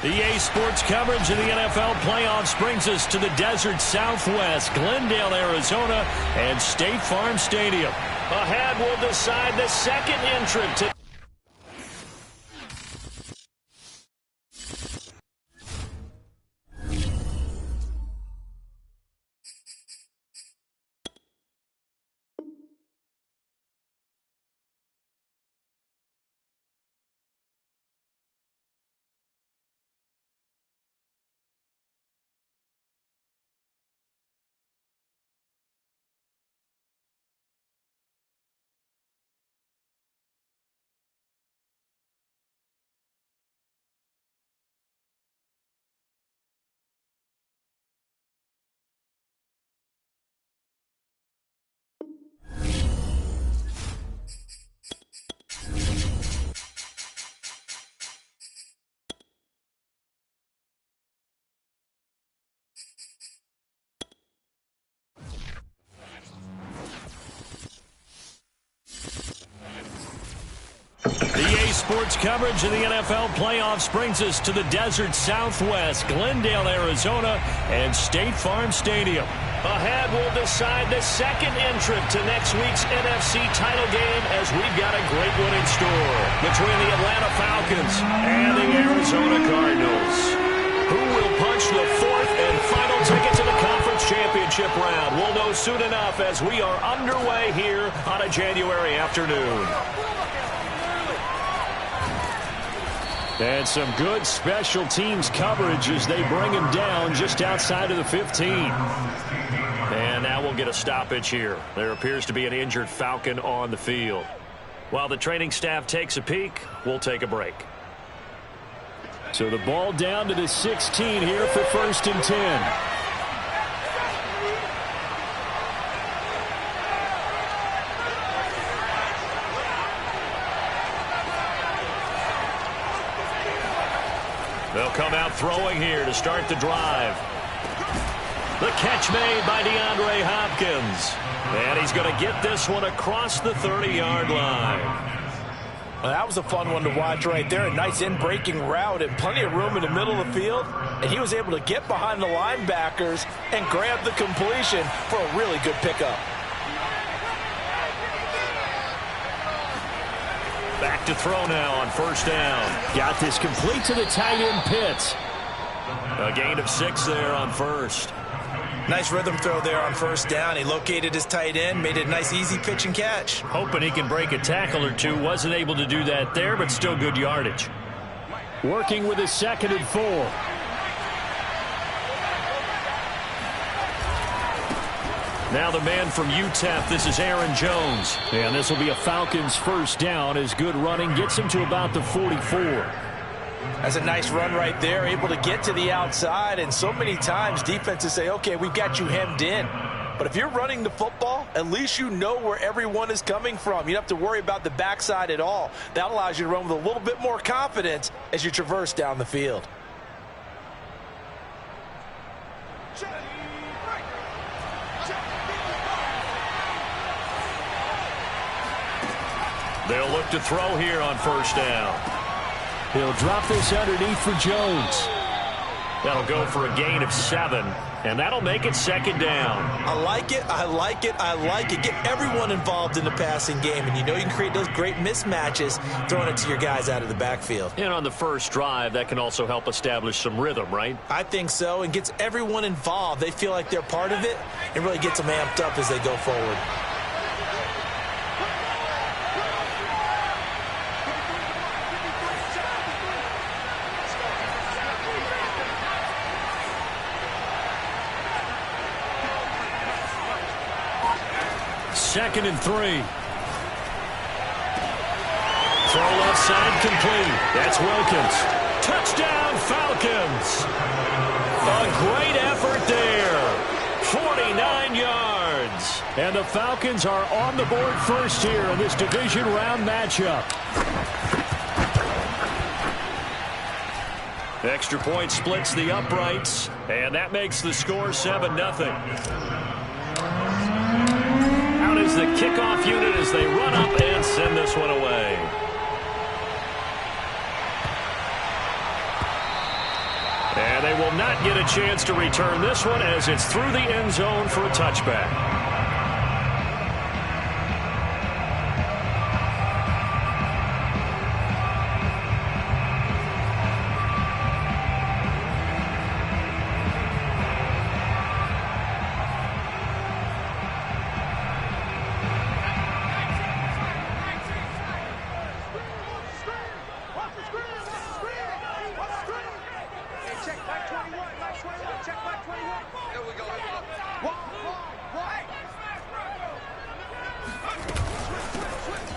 EA Sports coverage of the NFL playoffs brings us to the desert Southwest, Glendale, Arizona, and State Farm Stadium. Ahead will decide the second entrant to EA Sports coverage of the NFL playoffs brings us to the desert Southwest, Glendale, Arizona, and State Farm Stadium. Ahead will decide the second entrant to next week's NFC title game, as we've got a great one in store between the Atlanta Falcons and the Arizona Cardinals. Who will punch the fourth and final ticket to the conference championship round? We'll know soon enough as we are underway here on a January afternoon. And some good special teams coverage as they bring him down just outside of the 15. And now we'll get a stoppage here. There appears to be an injured Falcon on the field. While the training staff takes a peek, we'll take a break. So the ball down to the 16 here for 1st and 10. They'll come out throwing here to start the drive. The catch made by DeAndre Hopkins. And he's going to get this one across the 30-yard line. Well, that was a fun one to watch right there. A nice in-breaking route and plenty of room in the middle of the field. And he was able to get behind the linebackers and grab the completion for a really good pickup. Back to throw now on 1st down. Got this complete to the tight end Pitts. A gain of 6 there on 1st. Nice rhythm throw there on 1st down. He located his tight end, made it a nice easy pitch and catch. Hoping he can break a tackle or two. Wasn't able to do that there, but still good yardage. Working with his 2nd and 4. Now the man from UTEP, this is Aaron Jones. And this will be a Falcons 1st down as good running gets him to about the 44. That's a nice run right there, able to get to the outside. And so many times defenses say, okay, we've got you hemmed in. But if you're running the football, at least you know where everyone is coming from. You don't have to worry about the backside at all. That allows you to run with a little bit more confidence as you traverse down the field. They'll look to throw here on 1st down. He'll drop this underneath for Jones. That'll go for a gain of 7, and that'll make it 2nd down. I like it, I like it, I like it. Get everyone involved in the passing game, and you know you can create those great mismatches throwing it to your guys out of the backfield. And on the first drive, that can also help establish some rhythm, right? I think so, and gets everyone involved. They feel like they're part of it, and really gets them amped up as they go forward. Second and 3. Throw left side complete. That's Wilkins. Touchdown Falcons. A great effort there. 49 yards. And the Falcons are on the board first here in this division round matchup. Extra point splits the uprights, and that makes the score 7-0. Is the kickoff unit as they run up and send this one away. And they will not get a chance to return this one as it's through the end zone for a touchback.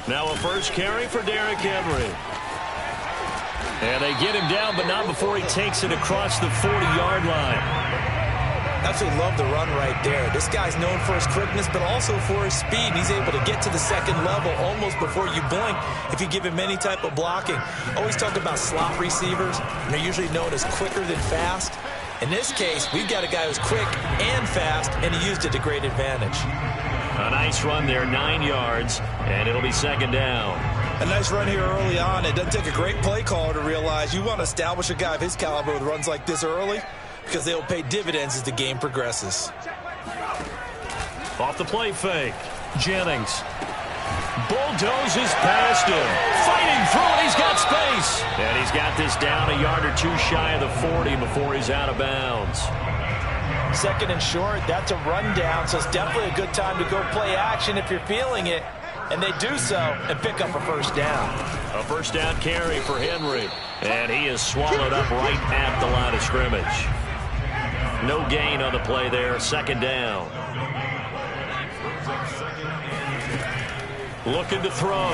Now a first carry for Derrick Henry. And they get him down, but not before he takes it across the 40-yard line. Absolutely love the run right there. This guy's known for his quickness, but also for his speed. He's able to get to the second level almost before you blink if you give him any type of blocking. Always talk about slot receivers, and they're usually known as quicker than fast. In this case, we've got a guy who's quick and fast, and he used it to great advantage. A nice run there, 9 yards, and it'll be second down. A nice run here early on. It doesn't take a great play caller to realize you want to establish a guy of his caliber with runs like this early because they will pay dividends as the game progresses. Off the play fake, Jennings bulldozes past him. Fighting through it, he's got space. And he's got this down a yard or two shy of the 40 before he's out of bounds. Second and short, that's a rundown, so it's definitely a good time to go play action if you're feeling it. And they do so and pick up a first down. A first down carry for Henry. And he is swallowed up right at the line of scrimmage. No gain on the play there, second down. Looking to throw.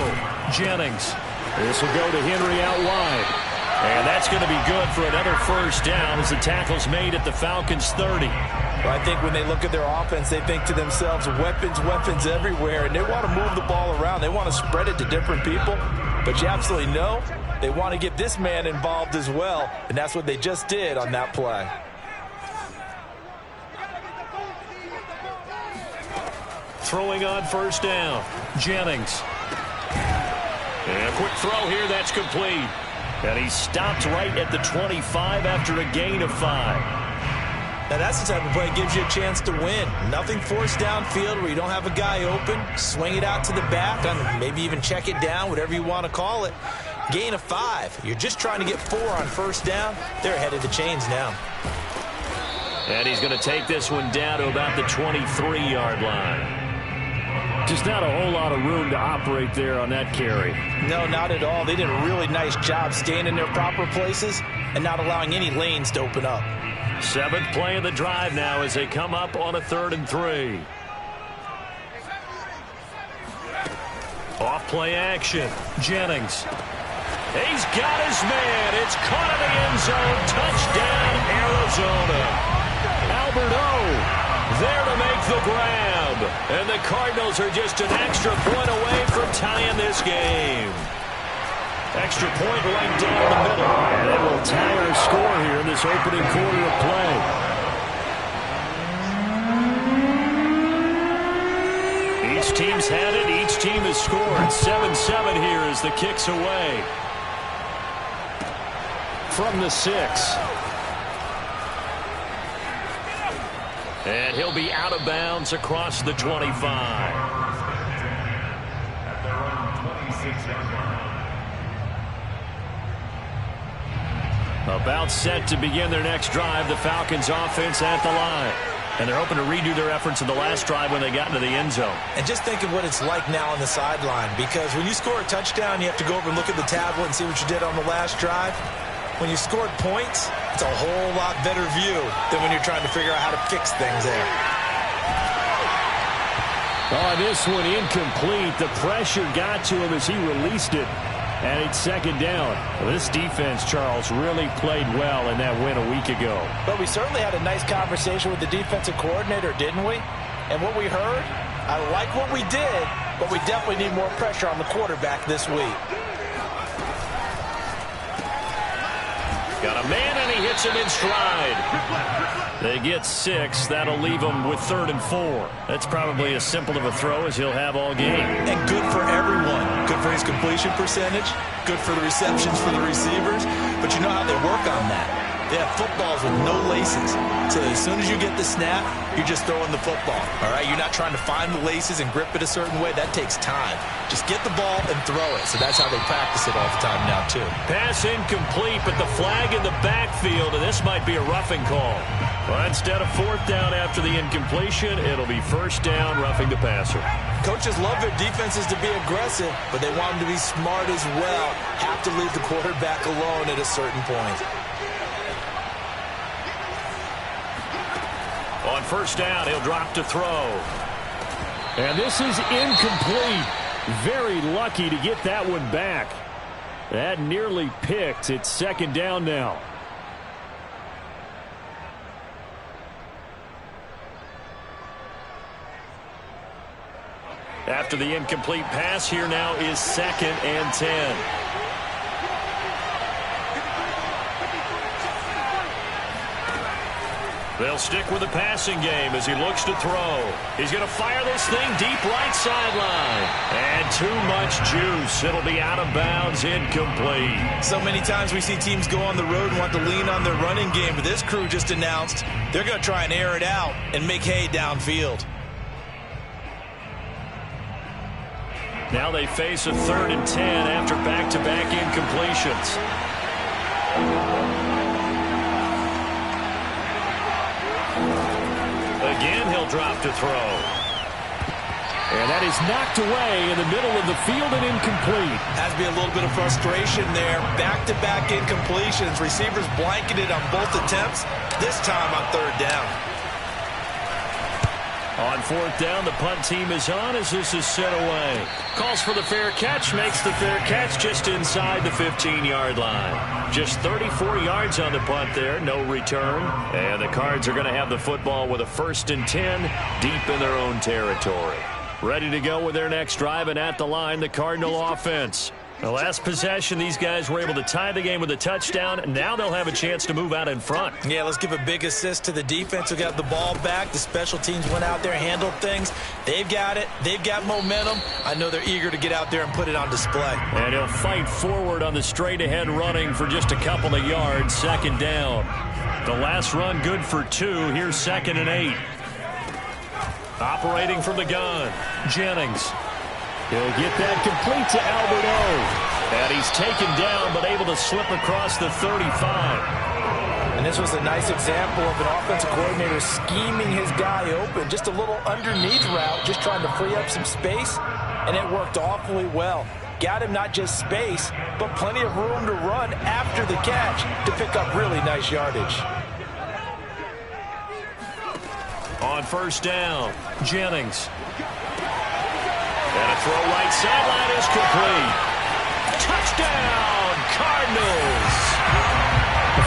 Jennings. This will go to Henry out wide. And that's going to be good for another first down as the tackle's made at the Falcons' 30. Well, I think when they look at their offense, they think to themselves, weapons, weapons everywhere, and they want to move the ball around. They want to spread it to different people, but you absolutely know they want to get this man involved as well, and that's what they just did on that play. Throwing on first down, Jennings. And a quick throw here, that's complete. And he stopped right at the 25 after a gain of 5. Now that's the type of play that gives you a chance to win. Nothing forced downfield where you don't have a guy open. Swing it out to the back, and maybe even check it down, whatever you want to call it. Gain of 5. You're just trying to get 4 on first down. They're ahead of the chains now. And he's going to take this one down to about the 23-yard line. Just not a whole lot of room to operate there on that carry. No, not at all. They did a really nice job staying in their proper places and not allowing any lanes to open up. 7th play of the drive now as they come up on a 3rd and 3. Off play action. Jennings. He's got his man. It's caught in the end zone. Touchdown, Arizona. Albert O there to make the grab. And the Cardinals are just an extra point away from tying this game. Extra point right down the middle. And it will tie our score here in this opening quarter of play. Each team's had it. Each team has scored. 7-7 here as the kick's away. From the 6. And he'll be out of bounds across the 25. About set to begin their next drive, the Falcons offense at the line. And they're hoping to redo their efforts in the last drive when they got into the end zone. And just think of what it's like now on the sideline, because when you score a touchdown, you have to go over and look at the tablet and see what you did on the last drive. When you scored points, it's a whole lot better view than when you're trying to figure out how to fix things there. Oh, this one incomplete. The pressure got to him as he released it. And it's second down. Well, this defense, Charles, really played well in that win a week ago. But we certainly had a nice conversation with the defensive coordinator, didn't we? And what we heard, I like what we did, but we definitely need more pressure on the quarterback this week. Got a man, and he hits him in stride. They get 6. That'll leave him with 3rd and 4. That's probably as simple of a throw as he'll have all game. And good for everyone. Good for his completion percentage. Good for the receptions for the receivers. But you know how they work on that. They have footballs with no laces. So as soon as you get the snap, you're just throwing the football. All right, you're not trying to find the laces and grip it a certain way. That takes time. Just get the ball and throw it. So that's how they practice it all the time now, too. Pass incomplete, but the flag in the backfield, and this might be a roughing call. Well, instead of fourth down after the incompletion, it'll be first down, roughing the passer. Coaches love their defenses to be aggressive, but they want them to be smart as well. Have to leave the quarterback alone at a certain point. On first down, he'll drop to throw. And this is incomplete. Very lucky to get that one back. That nearly picked. It's second down now. After the incomplete pass, here now is 2nd and 10. They'll stick with the passing game as he looks to throw. He's going to fire this thing deep right sideline. And too much juice. It'll be out of bounds, incomplete. So many times we see teams go on the road and want to lean on their running game, but this crew just announced they're going to try and air it out and make hay downfield. Now they face a 3rd and 10 after back-to-back incompletions. Again, he'll drop to throw. And that is knocked away in the middle of the field and incomplete. Has to be a little bit of frustration there. Back-to-back incompletions. Receivers blanketed on both attempts, this time on 3rd down. On 4th down, the punt team is on as this is sent away. Calls for the fair catch, makes the fair catch just inside the 15-yard line. Just 34 yards on the punt there, no return. And the Cards are going to have the football with a 1st and 10 deep in their own territory. Ready to go with their next drive, and at the line, the Cardinal offense. The last possession, these guys were able to tie the game with a touchdown. Now they'll have a chance to move out in front. Yeah, let's give a big assist to the defense who got the ball back. The special teams went out there, handled things. They've got it. They've got momentum. I know they're eager to get out there and put it on display. And he'll fight forward on the straight-ahead running for just a couple of yards. 2nd down. The last run good for 2. Here's 2nd and 8. Operating from the gun, Jennings. He'll get that complete to Albert O. And he's taken down, but able to slip across the 35. And this was a nice example of an offensive coordinator scheming his guy open. Just a little underneath route, just trying to free up some space. And it worked awfully well. Got him not just space, but plenty of room to run after the catch to pick up really nice yardage. On first down, Jennings. And a throw right sideline is complete. Touchdown, Cardinals.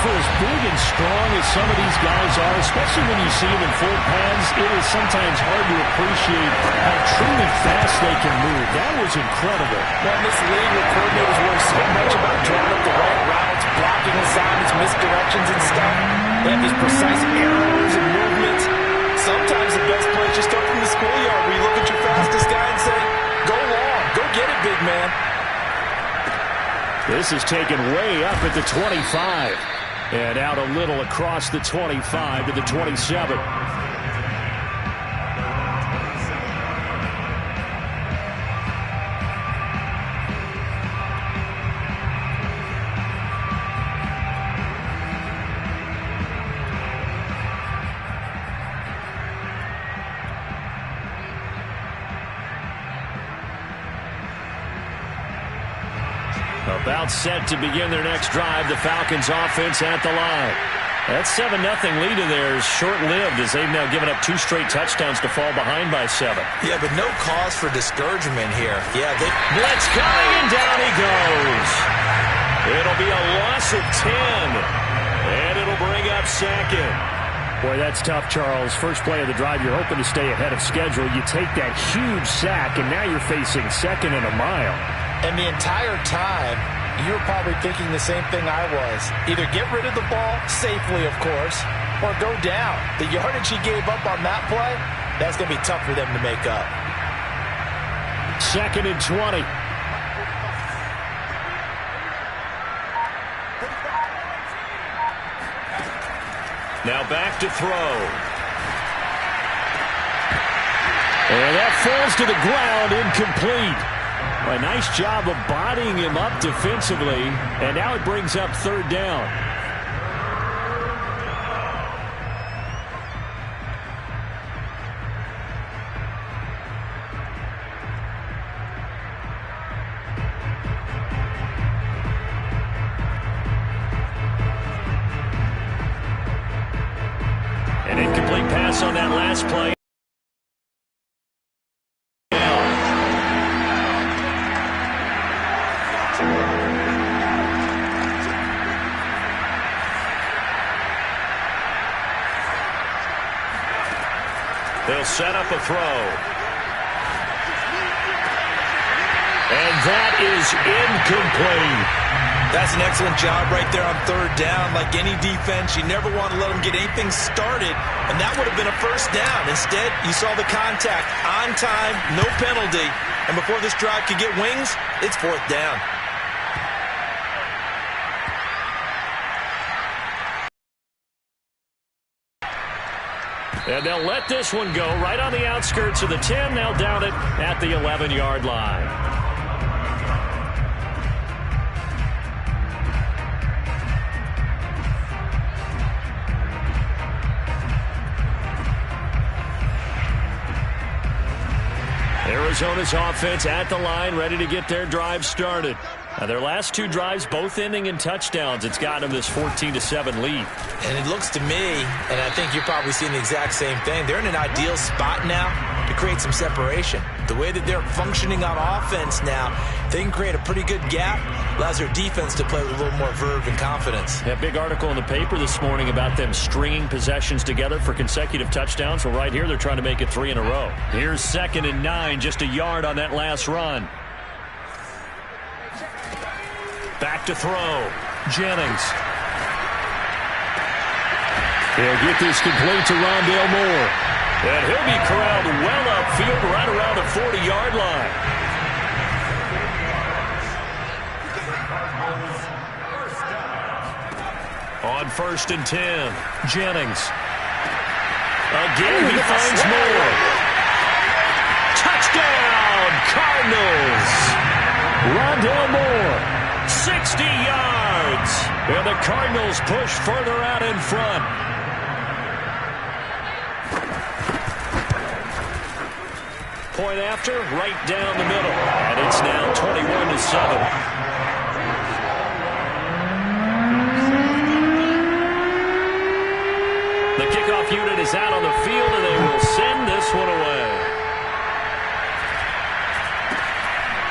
For as big and strong as some of these guys are, especially when you see them in full pads, it is sometimes hard to appreciate how truly fast they can move. That was incredible. Well, in this league where coordinators worry so much about drawing up the right routes, blocking assignments, misdirections and stuff, they have these precise arrows and movements. Sometimes the best play is just start from the schoolyard where you look at your fastest guy and say, go long, go get it, big man. This is taken way up at the 25. And out a little across the 25 to the 27. About set to begin their next drive. The Falcons offense at the line. That 7-0 lead of theirs short-lived as they've now given up 2 straight touchdowns to fall behind by 7. Yeah, but no cause for discouragement here. Yeah, blitz coming, and down he goes. It'll be a loss of 10, and it'll bring up 2nd. Boy, that's tough, Charles. First play of the drive, you're hoping to stay ahead of schedule. You take that huge sack, and now you're facing 2nd and a mile. And the entire time, you were probably thinking the same thing I was. Either get rid of the ball, safely of course, or go down. The yardage he gave up on that play, that's going to be tough for them to make up. 2nd and 20. Now back to throw. And that falls to the ground, incomplete. A nice job of bodying him up defensively, and now it brings up third down. An incomplete pass on that last play. They'll set up a throw. And that is incomplete. That's an excellent job right there on third down. Like any defense, you never want to let them get anything started, and that would have been a first down. Instead, you saw the contact on time, no penalty, and before this drive could get wings, it's fourth down. And they'll let this one go right on the outskirts of the 10. They'll down it at the 11-yard line. Arizona's offense at the line, ready to get their drive started. Now, their last two drives both ending in touchdowns. It's gotten them this 14-7 lead. And it looks to me, and I think you're probably seeing the exact same thing, they're in an ideal spot now to create some separation. The way that they're functioning on offense now, they can create a pretty good gap, allows their defense to play with a little more verve and confidence. That big article in the paper this morning about them stringing possessions together for consecutive touchdowns. Well, right here, they're trying to make it 3 in a row. Here's 2nd and 9, just a yard on that last run. Back to throw. Jennings. He'll get this complete to Rondale Moore. And he'll be corralled well upfield right around the 40-yard line. On 1st and 10, Jennings. Again, he finds Moore. Touchdown, Cardinals. Rondale Moore. 60 yards. And the Cardinals push further out in front. Point after, right down the middle. And it's now 21-7. The kickoff unit is out on the field, and they will send this one away.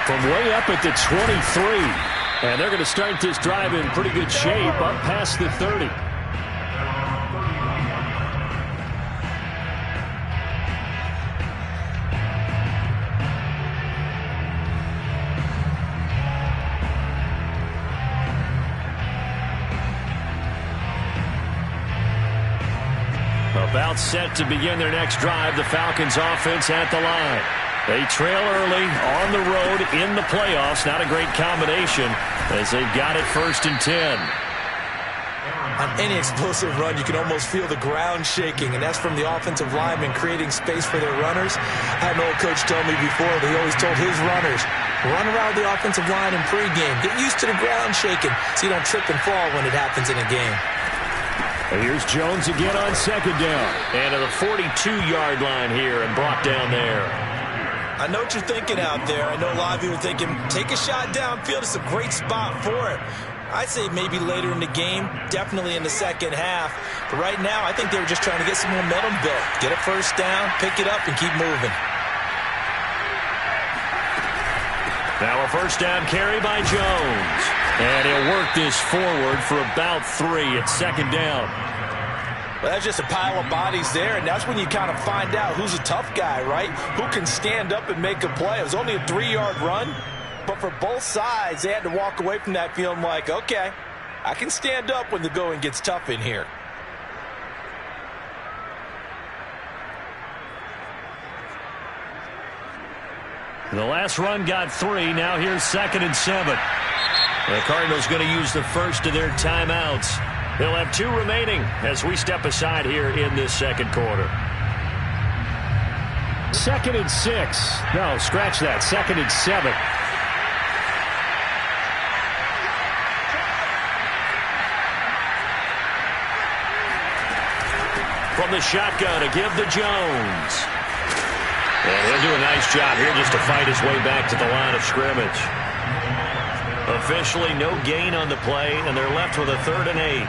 From way up at the 23. And they're going to start this drive in pretty good shape, up past the 30. About set to begin their next drive, the Falcons offense at the line. They trail early on the road in the playoffs. Not a great combination as they've got it 1st and 10. On any explosive run, you can almost feel the ground shaking, and that's from the offensive linemen creating space for their runners. I had an old coach tell me before that he always told his runners, run around the offensive line in pregame. Get used to the ground shaking so you don't trip and fall when it happens in a game. Here's Jones again on 2nd down. And to the 42-yard line here and brought down there. I know what you're thinking out there. I know a lot of you are thinking, take a shot downfield. It's a great spot for it. I'd say maybe later in the game, definitely in the second half. But right now, I think they were just trying to get some momentum built. Get a first down, pick it up, and keep moving. Now a first down carry by Jones. And he'll work this forward for about 3 at 2nd down. Well, that's just a pile of bodies there, and that's when you kind of find out who's a tough guy, right? Who can stand up and make a play. It was only a 3-yard run, but for both sides, they had to walk away from that feeling like, okay, I can stand up when the going gets tough in here. The last run got 3. Now here's 2nd and 7. The Cardinals going to use the first of their timeouts. He'll have 2 remaining as we step aside here in this second quarter. 2nd and 6. No, scratch that. 2nd and 7. From the shotgun to give to Jones. And he'll do a nice job here just to fight his way back to the line of scrimmage. Officially no gain on the play, and they're left with a 3rd and 8.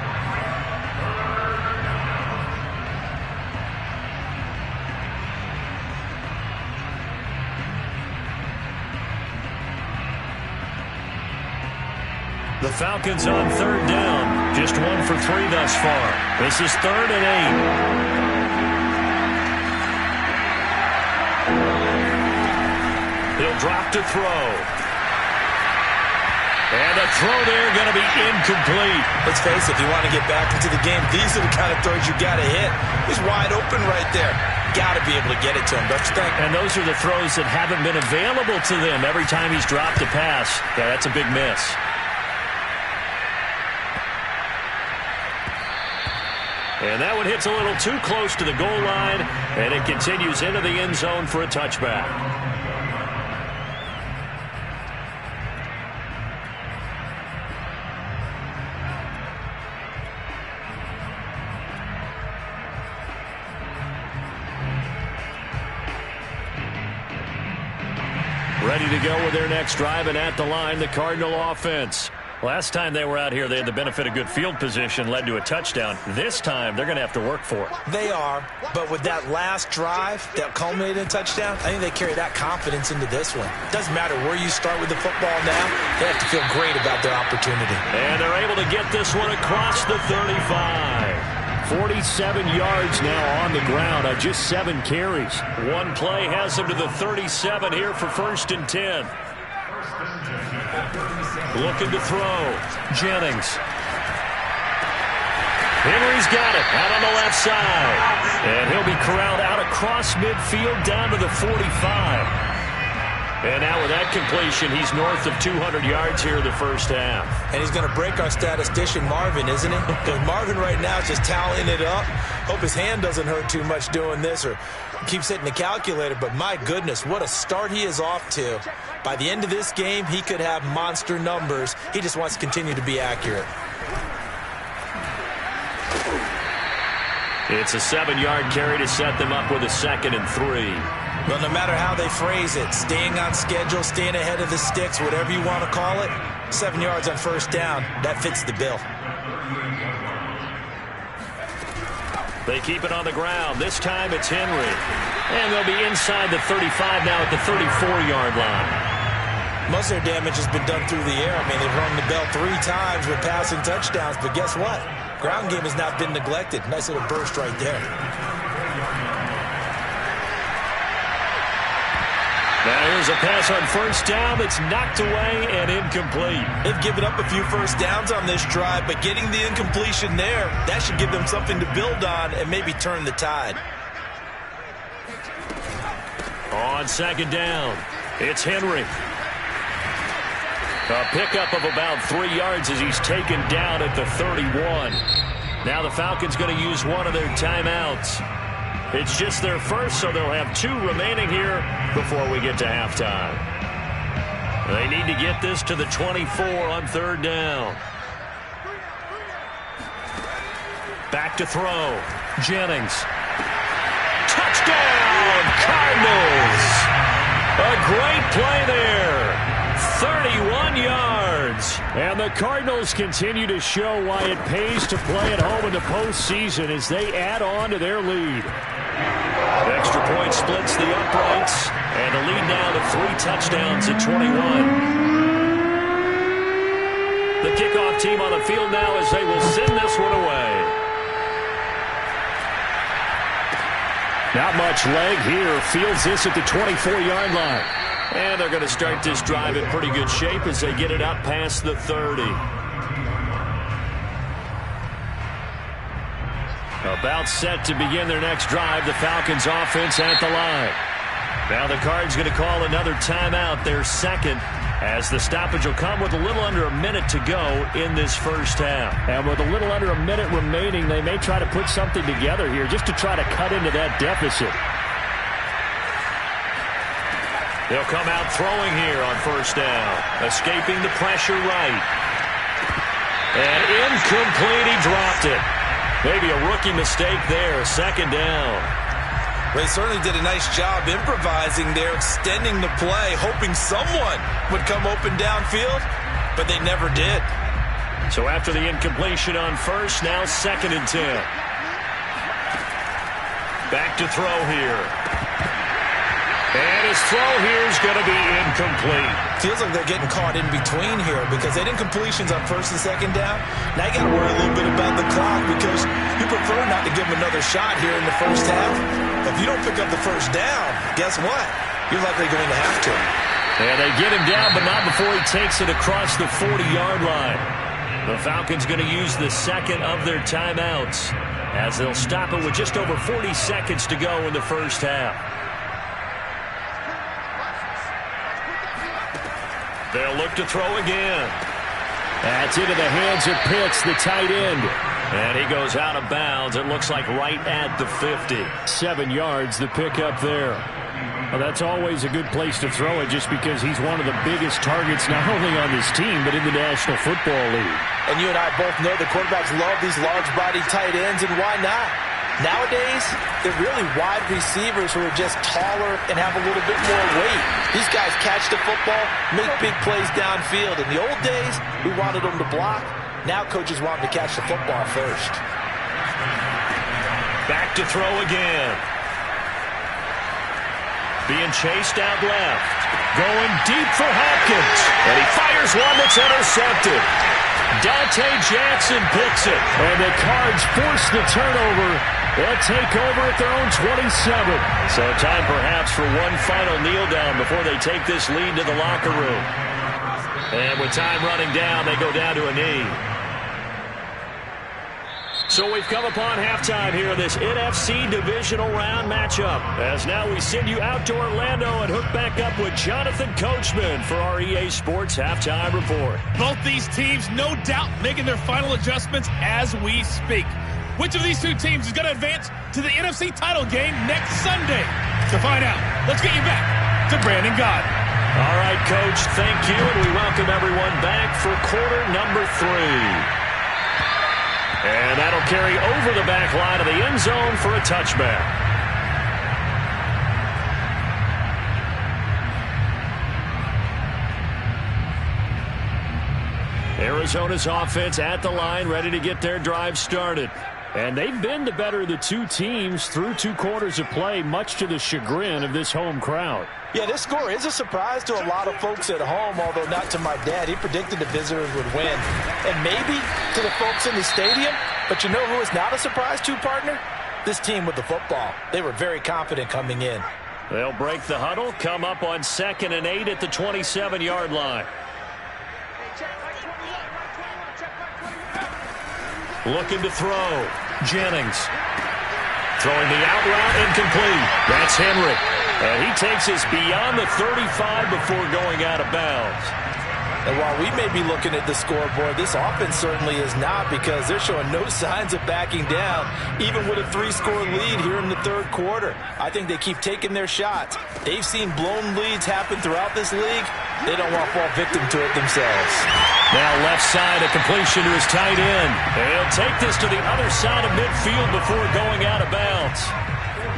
The Falcons on 3rd down. Just 1 for 3 thus far. This is 3rd and 8. He'll drop to throw. And the throw there going to be incomplete. Let's face it, if you want to get back into the game, these are the kind of throws you got to hit. He's wide open right there. Got to be able to get it to him, don't you think? And those are the throws that haven't been available to them every time he's dropped a pass. Yeah, that's a big miss. And that one hits a little too close to the goal line, and it continues into the end zone for a touchback. Ready to go with their next drive, and at the line, the Cardinal offense. Last time they were out here, they had the benefit of good field position, led to a touchdown. This time, they're going to have to work for it. They are, but with that last drive that culminated in a touchdown, I think they carry that confidence into this one. Doesn't matter where you start with the football now, they have to feel great about their opportunity. And they're able to get this one across the 35. 47 yards now on the ground on just 7 carries. One play has them to the 37 here for 1st and 10. Looking to throw. Jennings. Henry's got it out on the left side. And he'll be corralled out across midfield down to the 45. And now with that completion, he's north of 200 yards here in the first half. And he's going to break our statistician Marvin, isn't he? Because Marvin right now is just tallying it up. Hope his hand doesn't hurt too much doing this or keeps hitting the calculator. But my goodness, what a start he is off to. By the end of this game, he could have monster numbers. He just wants to continue to be accurate. It's a 7-yard carry to set them up with a 2nd and 3. Well, no matter how they phrase it, staying on schedule, staying ahead of the sticks, whatever you want to call it, 7 yards on 1st down, that fits the bill. They keep it on the ground. This time it's Henry. And they'll be inside the 35 now at the 34-yard line. Most of their damage has been done through the air. I mean, they've rung the bell 3 times with passing touchdowns, but guess what? Ground game has not been neglected. Nice little burst right there. Now here's a pass on 1st down that's knocked away and incomplete. They've given up a few 1st downs on this drive, but getting the incompletion there, that should give them something to build on and maybe turn the tide. On 2nd down, it's Henry. A pickup of about 3 yards as he's taken down at the 31. Now the Falcons going to use one of their timeouts. It's just their first, so they'll have 2 remaining here before we get to halftime. They need to get this to the 24 on 3rd down. Back to throw. Jennings. Touchdown, Cardinals! A great play there. 31 yards. And the Cardinals continue to show why it pays to play at home in the postseason as they add on to their lead. Extra point splits the uprights, and the lead now to 3 touchdowns at 21. The kickoff team on the field now as they will send this one away. Not much leg here. Fields this at the 24-yard line. And they're going to start this drive in pretty good shape as they get it up past the 30. About set to begin their next drive. The Falcons offense at the line. Now the Cards going to call another timeout, their 2nd. as the stoppage will come with a little under a minute to go in this first half. And with a little under a minute remaining, they may try to put something together here just to try to cut into that deficit. They'll come out throwing here on first down, escaping the pressure right. And incomplete, he dropped it. Maybe a rookie mistake there, second down. They certainly did a nice job improvising there, extending the play, hoping someone would come open downfield, but they never did. So after the incompletion on first, now 2nd and 10. Back to throw here. And his throw here is going to be incomplete. Feels like they're getting caught in between here because they did incompletions on first and second down. Now you got to worry a little bit about the clock because you prefer not to give them another shot here in the first half. If you don't pick up the first down, guess what? You're likely going to have to. And they get him down, but not before he takes it across the 40-yard line. The Falcons going to use the second of their timeouts as they'll stop it with just over 40 seconds to go in the first half. They'll look to throw again. That's into the hands of Pitts, the tight end. And he goes out of bounds. It looks like right at the 50. 7 yards, the pickup there. Well, that's always a good place to throw it just because he's one of the biggest targets not only on this team but in the National Football League. And you and I both know the quarterbacks love these large-body tight ends, and why not? Nowadays, they're really wide receivers who are just taller and have a little bit more weight. These guys catch the football, make big plays downfield. In the old days, we wanted them to block. Now coaches want them to catch the football first. Back to throw again. Being chased out left. Going deep for Hopkins. And he fires one that's intercepted. Dante Jackson picks it. And the Cards force the turnover. They'll take over at their own 27. So time perhaps for one final kneel down before they take this lead to the locker room. And with time running down, they go down to a knee. So we've come upon halftime here in this NFC divisional round matchup. As now we send you out to Orlando and hook back up with Jonathan Coachman for our EA Sports Halftime Report. Both these teams, no doubt, making their final adjustments as we speak. Which of these two teams is going to advance to the NFC title game next Sunday? To find out, let's get you back to Brandon Gaudin. All right, Coach, thank you, and we welcome everyone back for quarter number 3. And that'll carry over the back line of the end zone for a touchback. Arizona's offense at the line, ready to get their drive started. And they've been the better of the two teams through 2 quarters of play, much to the chagrin of this home crowd. Yeah, this score is a surprise to a lot of folks at home, although not to my dad. He predicted the visitors would win. And maybe to the folks in the stadium, but you know who is not a surprise to, partner? This team with the football. They were very confident coming in. They'll break the huddle, come up on 2nd and 8 at the 27-yard line. Looking to throw. Jennings. Throwing the out route, incomplete. That's Henry. And he takes us beyond the 35 before going out of bounds. And while we may be looking at the scoreboard, this offense certainly is not, because they're showing no signs of backing down, even with a 3-score lead here in the 3rd quarter. I think they keep taking their shots. They've seen blown leads happen throughout this league. They don't want to fall victim to it themselves. Now left side, a completion to his tight end. And he'll take this to the other side of midfield before going out of bounds.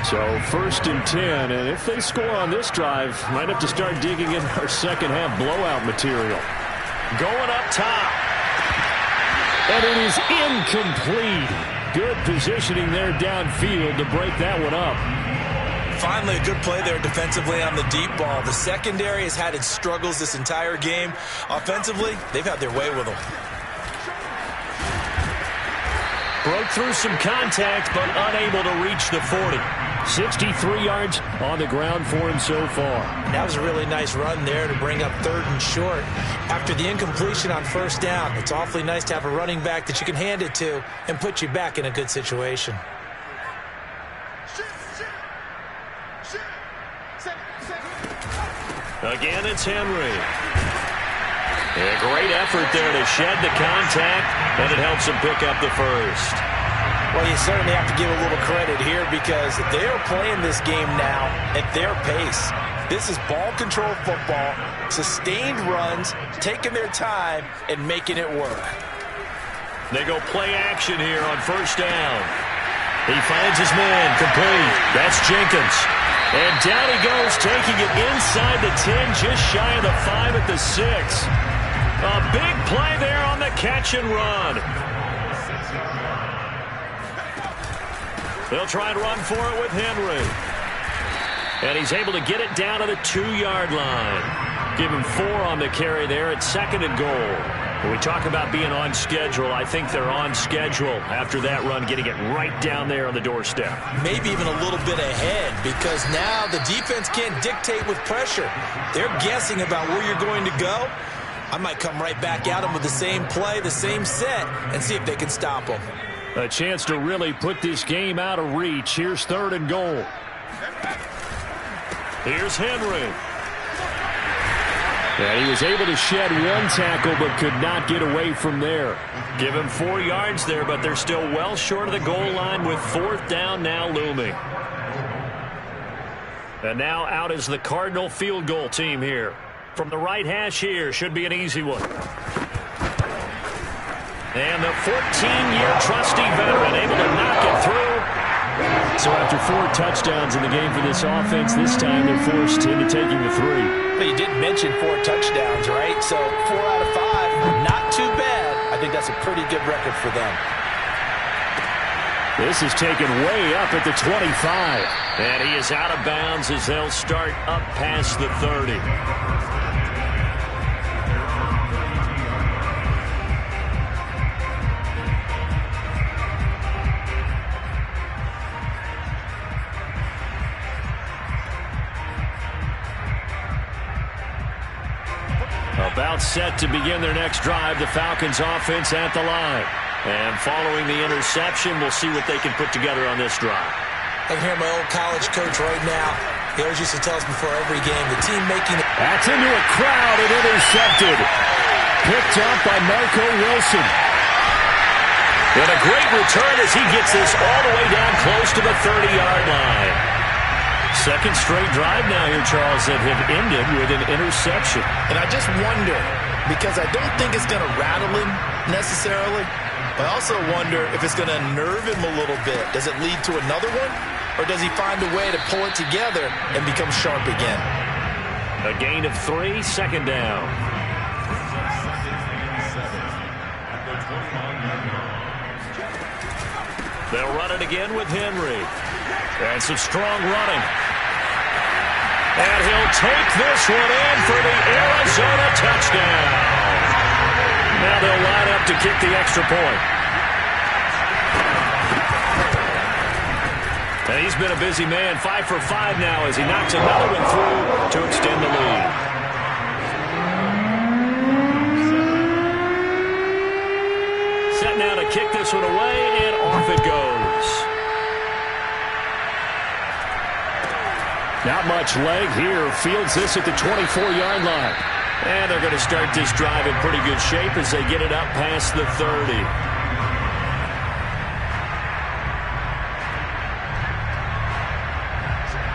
So 1st and 10, and if they score on this drive, might have to start digging in our second half blowout material. Going up top. And it is incomplete. Good positioning there downfield to break that one up. Finally, a good play there defensively on the deep ball. The secondary has had its struggles this entire game. Offensively, they've had their way with them. Broke through some contact, but unable to reach the 40. 63 yards on the ground for him so far. That was a really nice run there to bring up 3rd and short. After the incompletion on 1st down, it's awfully nice to have a running back that you can hand it to and put you back in a good situation. Again, it's Henry. A great effort there to shed the contact, and it helps him pick up the first. Well, you certainly have to give a little credit here because they are playing this game now at their pace. This is ball control football, sustained runs, taking their time, and making it work. They go play action here on first down. He finds his man, complete. That's Jenkins. And down he goes, taking it inside the 10, just shy of the 5 at the 6. A big play there on the catch and run. They'll try and run for it with Henry. And he's able to get it down to the 2-yard line. Give him 4 on the carry there at 2nd and goal. When we talk about being on schedule, I think they're on schedule after that run, getting it right down there on the doorstep. Maybe even a little bit ahead because now the defense can't dictate with pressure. They're guessing about where you're going to go. I might come right back at them with the same play, the same set, and see if they can stop them. A chance to really put this game out of reach. Here's 3rd and goal. Here's Henry. And he was able to shed 1 tackle but could not get away from there. Give him 4 yards there, but they're still well short of the goal line with 4th down now looming. And now out is the Cardinal field goal team here. From the right hash here, should be an easy one. And the 14-year trusty veteran able to knock it through. So after 4 touchdowns in the game for this offense, this time they're forced into taking the 3. But you did mention 4 touchdowns, right? So 4 out of 5, not too bad. I think that's a pretty good record for them. This is taken way up at the 25. And he is out of bounds as they'll start up past the 30. About set to begin their next drive, the Falcons offense at the line. And following the interception, we'll see what they can put together on this drive. I can hear my old college coach right now. He always used to tell us before every game, the team making it. That's into a crowd and intercepted. Picked up by Marco Wilson. And a great return as he gets this all the way down close to the 30-yard line. Second straight drive now here, Charles, that have ended with an interception. And I just wonder, because I don't think it's going to rattle him necessarily, but I also wonder if it's going to nerve him a little bit. Does it lead to another one? Or does he find a way to pull it together and become sharp again? A gain of 3, 2nd down. They'll run it again with Henry. And some strong running. And he'll take this one in for the Arizona touchdown. Now they'll line up to kick the extra point. And he's been a busy man, 5 for 5 now as he knocks another one through to extend the lead. Set now to kick this one away, and off it goes. Not much leg here. Fields this at the 24-yard line. And they're going to start this drive in pretty good shape as they get it up past the 30.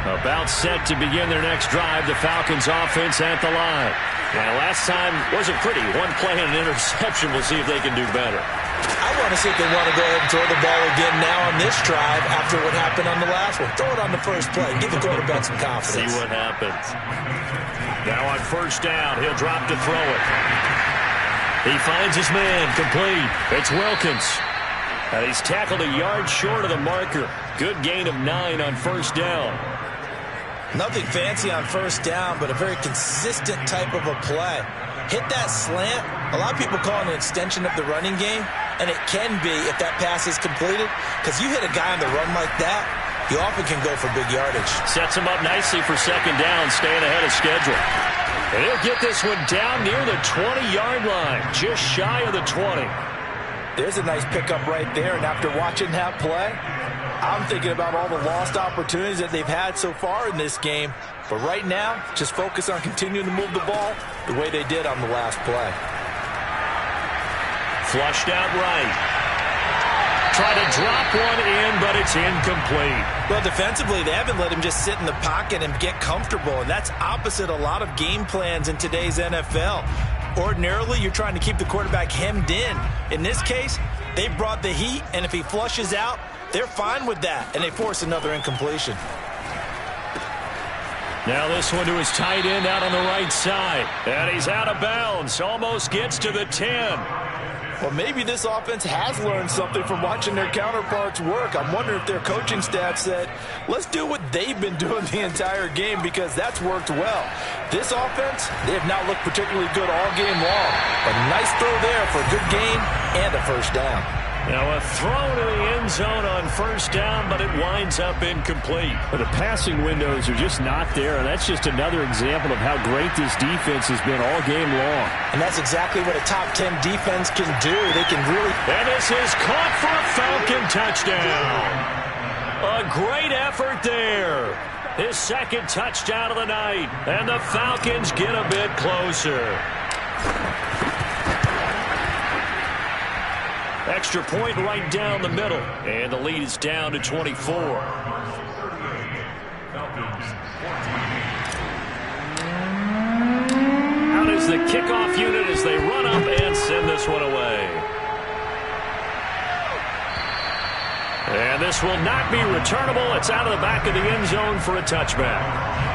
About set to begin their next drive, the Falcons offense at the line. Now, last time wasn't pretty. 1 play and an interception. We'll see if they can do better. I want to see if they want to go ahead and throw the ball again now on this drive after what happened on the last one. Throw it on the first play. Give the quarterback some confidence. See what happens. Now on first down, he'll drop to throw it. He finds his man, complete. It's Wilkins. And he's tackled a yard short of the marker. Good gain of 9 on first down. Nothing fancy on first down, but a very consistent type of a play. Hit that slant. A lot of people call it an extension of the running game, and it can be if that pass is completed, because you hit a guy on the run like that, you often can go for big yardage. Sets him up nicely for second down, staying ahead of schedule. And he'll get this one down near the 20-yard line, just shy of the 20. There's a nice pickup right there, and after watching that play, I'm thinking about all the lost opportunities that they've had so far in this game. But right now, just focus on continuing to move the ball the way they did on the last play. Flushed out right. Try to drop one in, but it's incomplete. Well, defensively, they haven't let him just sit in the pocket and get comfortable, and that's opposite a lot of game plans in today's NFL. Ordinarily, you're trying to keep the quarterback hemmed in. In this case, they brought the heat, and if he flushes out, they're fine with that, and they force another incompletion. Now this one to his tight end out on the right side, and he's out of bounds. Almost gets to the 10. Well, maybe this offense has learned something from watching their counterparts work. I'm wondering if their coaching staff said, let's do what they've been doing the entire game, because that's worked well. This offense, they have not looked particularly good all game long. A nice throw there for a good gain and a first down. Now a throw to the end zone on first down, but it winds up incomplete. But the passing windows are just not there, and that's just another example of how great this defense has been all game long. And that's exactly what a top 10 defense can do. They can really... And this is caught for a Falcon touchdown. A great effort there. His second touchdown of the night, and the Falcons get a bit closer. Extra point right down the middle, and the lead is down to 24. Out is the kickoff unit as they run up and send this one away. And this will not be returnable. It's out of the back of the end zone for a touchback.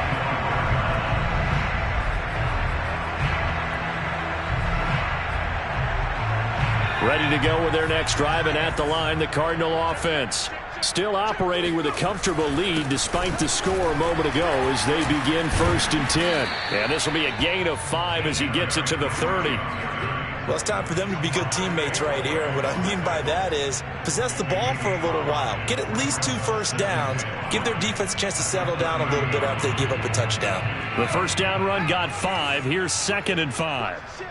Ready to go with their next drive, and at the line, the Cardinal offense. Still operating with a comfortable lead despite the score a moment ago as they begin 1st and 10. And this will be a gain of 5 as he gets it to the 30. Well, it's time for them to be good teammates right here. And what I mean by that is possess the ball for a little while. Get at least 2 first downs. Give their defense a chance to settle down a little bit after they give up a touchdown. The first down run got 5. Here's 2nd and 5.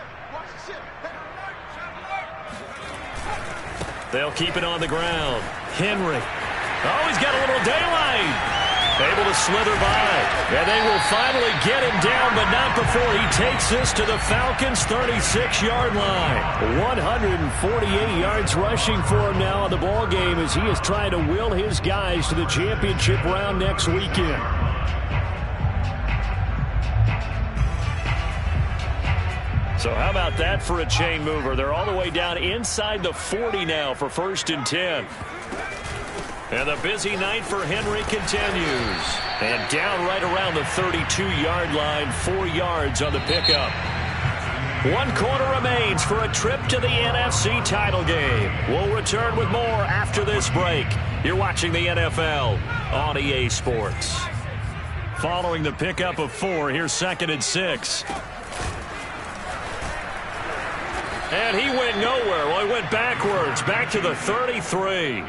They'll keep it on the ground. Henry. Oh, he's got a little daylight. Able to slither by. And they will finally get him down, but not before he takes this to the Falcons' 36-yard line. 148 yards rushing for him now in the ball game as he is trying to will his guys to the championship round next weekend. So how about that for a chain mover? They're all the way down inside the 40 now for 1st and 10. And the busy night for Henry continues. And down right around the 32-yard line, 4 yards on the pickup. 1 quarter remains for a trip to the NFC title game. We'll return with more after this break. You're watching the NFL on EA Sports. Following the pickup of 4, here's 2nd and 6. And he went nowhere. Well, he went backwards, back to the 33.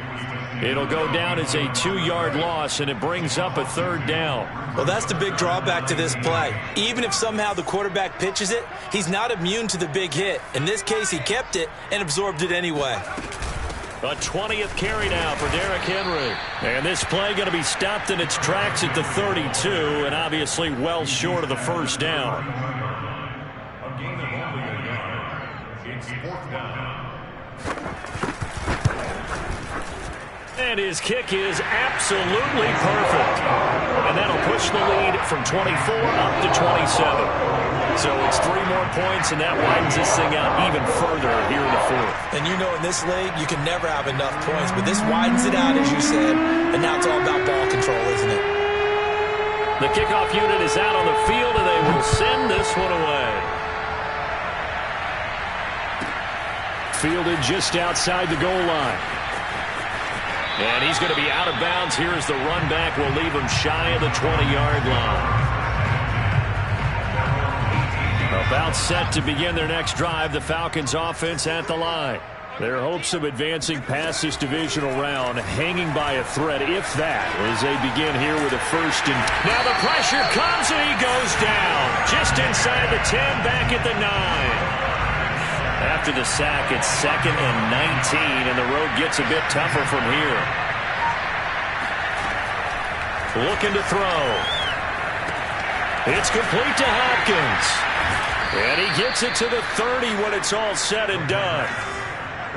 It'll go down as a 2-yard loss, and it brings up a 3rd down. Well, that's the big drawback to this play. Even if somehow the quarterback pitches it, he's not immune to the big hit. In this case, he kept it and absorbed it anyway. A 20th carry now for Derrick Henry. And this play going to be stopped in its tracks at the 32, and obviously well short of the 1st down. And his kick is absolutely perfect. And that'll push the lead from 24 up to 27. So it's 3 more points, and that widens this thing out even further here in the 4th. And you know in this league, you can never have enough points. But this widens it out, as you said. And now it's all about ball control, isn't it? The kickoff unit is out on the field, and they will send this one away. Fielded just outside the goal line. And he's going to be out of bounds here as the run back will leave him shy of the 20-yard line. About set to begin their next drive, the Falcons offense at the line. Their hopes of advancing past this divisional round hanging by a thread, if that, as they begin here with a 1st and... Now the pressure comes and he goes down. Just inside the 10, back at the 9. After the sack, it's 2nd and 19, and the road gets a bit tougher from here. looking to throw. It's complete to Hopkins. And he gets it to the 30 when it's all said and done.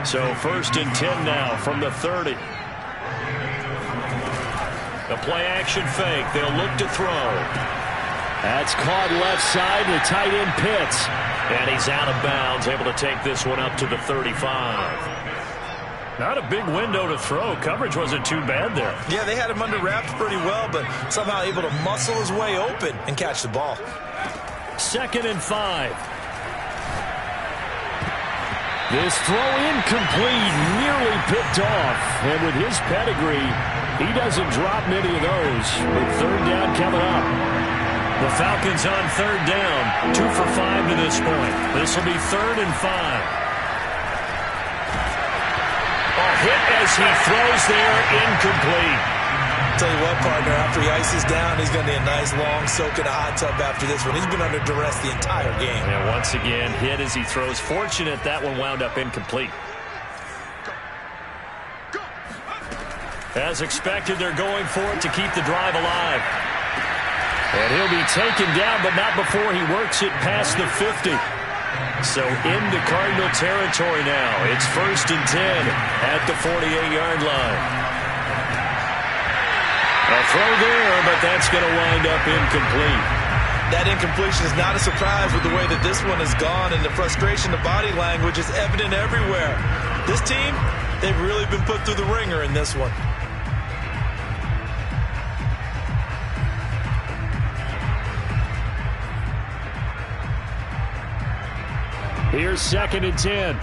So 1st and 10 now from the 30. The play-action fake. They'll look to throw. That's caught left side. The tight end Pitts. And he's out of bounds, able to take this one up to the 35. Not a big window to throw. Coverage wasn't too bad there. Yeah, they had him under wraps pretty well, but somehow able to muscle his way open and catch the ball. 2nd and 5. This throw incomplete, nearly picked off. And with his pedigree, he doesn't drop many of those. With 3rd down coming up. The Falcons on 3rd down. 2 for 5 to this point. This will be 3rd and 5. A hit as he throws there, incomplete. Tell you what, partner, after he ices down, he's going to need a nice long soak in a hot tub after this one. He's been under duress the entire game. And once again, hit as he throws. Fortunate that one wound up incomplete. As expected, they're going for it to keep the drive alive. And he'll be taken down, but not before he works it past the 50. So into Cardinal territory now. It's 1st and 10 at the 48-yard line. A throw there, but that's going to wind up incomplete. That incompletion is not a surprise with the way that this one has gone, and the frustration, the body language is evident everywhere. This team, they've really been put through the ringer in this one. Here's 2nd and 10.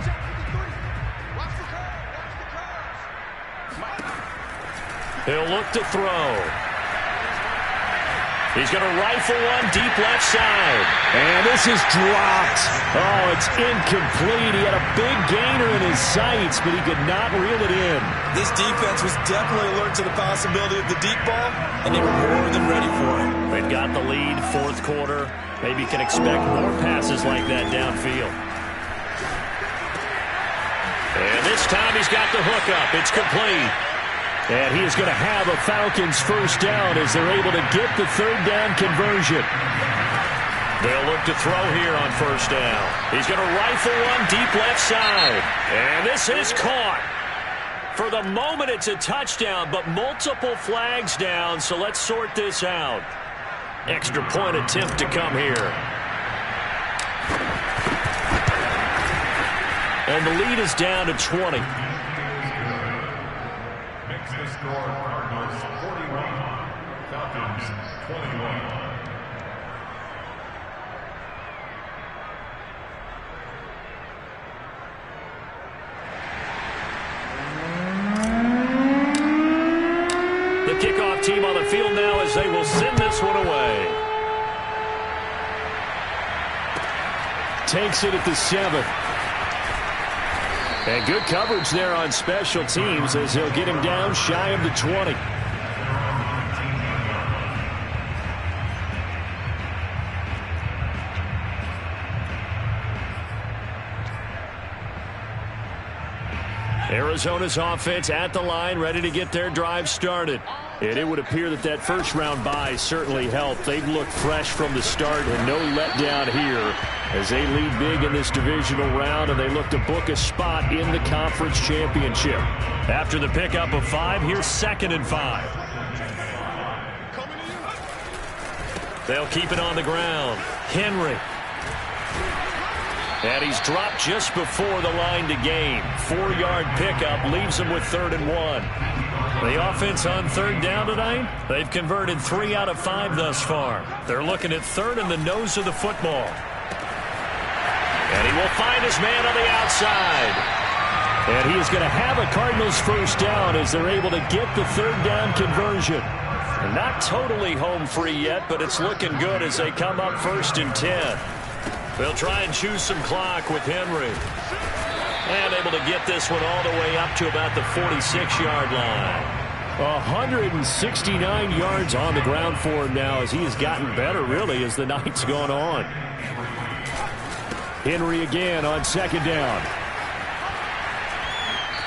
He'll look to throw. He's going to rifle one deep left side. And this is dropped. Oh, it's incomplete. He had a big gainer in his sights, but he could not reel it in. This defense was definitely alert to the possibility of the deep ball, and they were more than ready for it. They've got the lead, 4th quarter. Maybe you can expect more passes like that downfield. And this time he's got the hook up. It's complete. And he is going to have a Falcons 1st down as they're able to get the 3rd down conversion. They'll look to throw here on 1st down. He's going to rifle one deep left side. And this is caught. For the moment, it's a touchdown, but multiple flags down, so let's sort this out. Extra point attempt to come here. And the lead is down to 20. The score, Cardinals 41, Falcons 21. The kickoff team on the field now as they will send this one away. Takes it at the 7th. And good coverage there on special teams as he'll get him down shy of the 20. Arizona's offense at the line, ready to get their drive started. And it would appear that that first-round bye certainly helped. They've looked fresh from the start and no letdown here as they lead big in this divisional round, and they look to book a spot in the conference championship. After the pickup of 5, here's 2nd and 5. They'll keep it on the ground. Henry. And he's dropped just before the line to gain. 4-yard pickup leaves him with 3rd and 1. The offense on 3rd down tonight, they've converted 3 out of 5 thus far. They're looking at 3rd in the nose of the football. And he will find his man on the outside. And he is going to have a Cardinals 1st down as they're able to get the 3rd down conversion. And not totally home free yet, but it's looking good as they come up 1st and 10. They'll try and choose some clock with Henry. And able to get this one all the way up to about the 46-yard line. 169 yards on the ground for him now as he has gotten better, really, as the night's gone on. Henry again on 2nd down.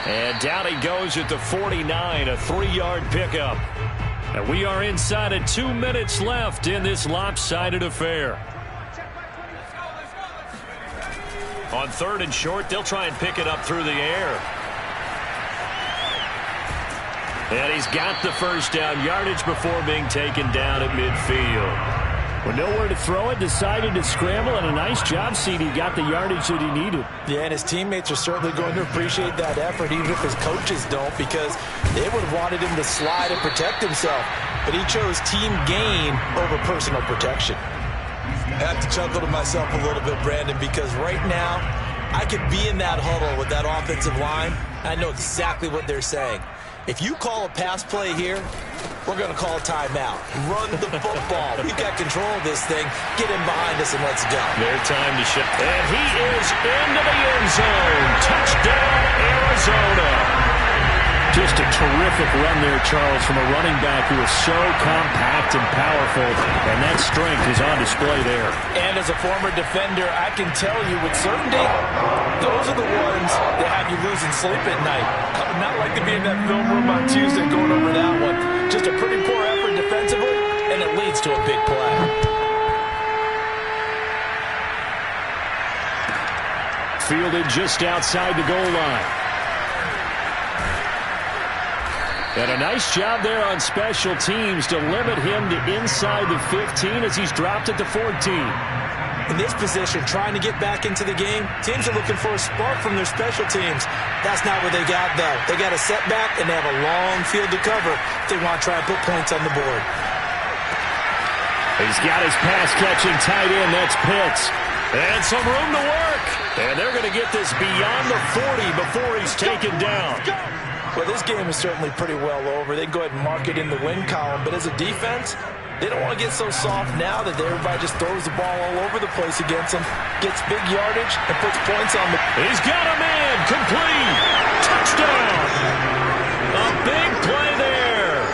And down he goes at the 49, a 3-yard pickup. And we are inside of 2 minutes left in this lopsided affair. On 3rd and short, they'll try and pick it up through the air. And he's got the first down, yardage before being taken down at midfield. With nowhere to throw it, decided to scramble, and a nice job, CD. Got the yardage that he needed. Yeah, and his teammates are certainly going to appreciate that effort, even if his coaches don't, because they would have wanted him to slide and protect himself. But he chose team gain over personal protection. I have to chuckle to myself a little bit, Brandon, because right now I could be in that huddle with that offensive line. I know exactly what they're saying. If you call a pass play here, we're going to call a timeout. Run the football. We've got control of this thing. Get him behind us and let's go. Their time to ship. And he is into the end zone. Touchdown, Arizona. Just a terrific run there, Charles, from a running back who is so compact and powerful, and that strength is on display there. And as a former defender, I can tell you with certainty, those are the ones that have you losing sleep at night. I would not like to be in that film room on Tuesday going over that one. Just a pretty poor effort defensively, and it leads to a big play. Fielded just outside the goal line. And a nice job there on special teams to limit him to inside the 15 as he's dropped at the 14. In this position, trying to get back into the game, teams are looking for a spark from their special teams. That's not what they got, though. They got a setback, and they have a long field to cover if they want to try and put points on the board. He's got his pass-catching tight end. That's Pitts. And some room to work. And they're going to get this beyond the 40 before he's taken down. Well, this game is certainly pretty well over. They can go ahead and mark it in the win column. But as a defense, they don't want to get so soft now that everybody just throws the ball all over the place against them, gets big yardage, and puts points on the... He's got a man. Complete. Touchdown. A big play there.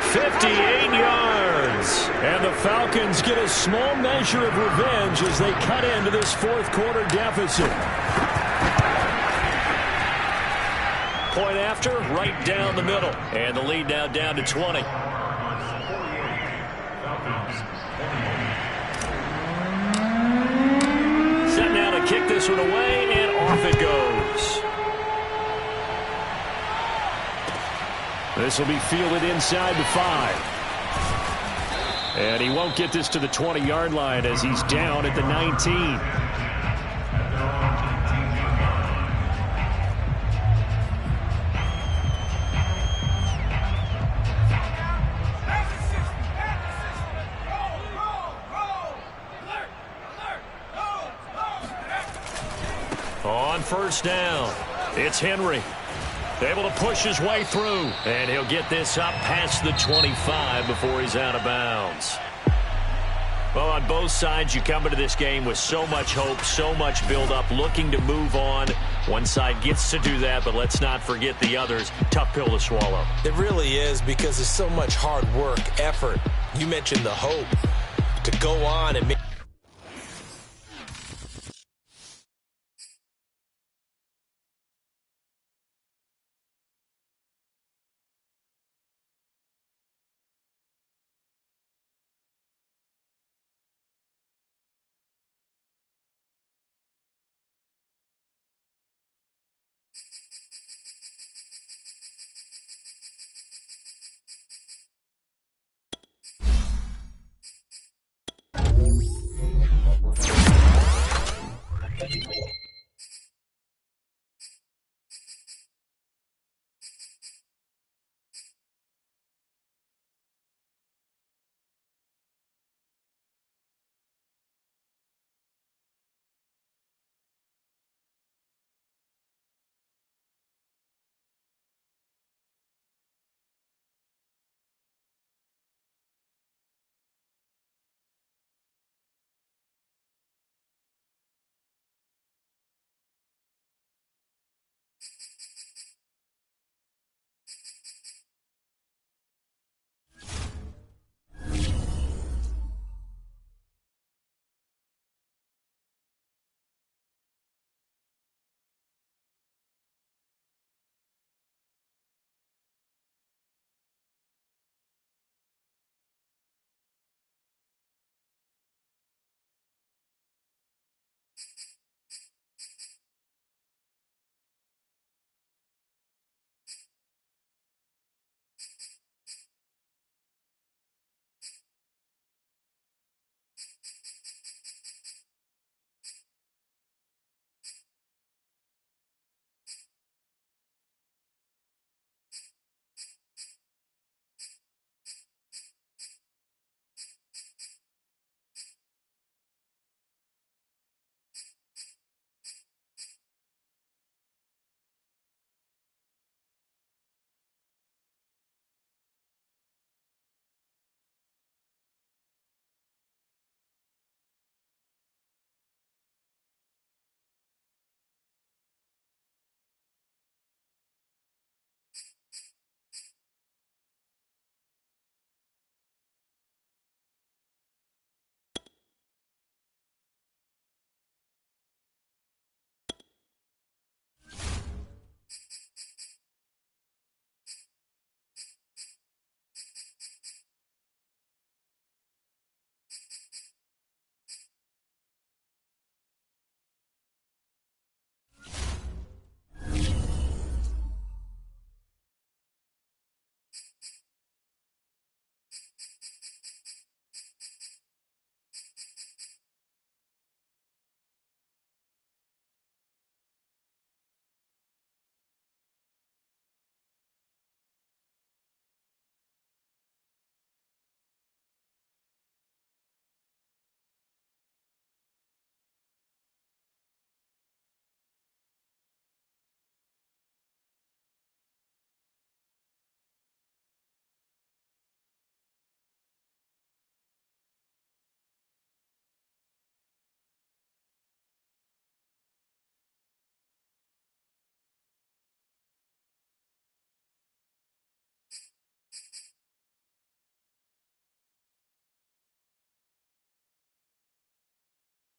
58 yards. And the Falcons get a small measure of revenge as they cut into this fourth quarter deficit. Point after, right down the middle. And the lead now down to 20. Set now to kick this one away, and off it goes. This will be fielded inside the 5. And he won't get this to the 20-yard line as he's down at the 19. On first down, it's Henry. Able to push his way through. And he'll get this up past the 25 before he's out of bounds. Well, on both sides, you come into this game with so much hope, so much build-up, looking to move on. One side gets to do that, but let's not forget the others. Tough pill to swallow. It really is, because there's so much hard work, effort. You mentioned the hope to go on and maybe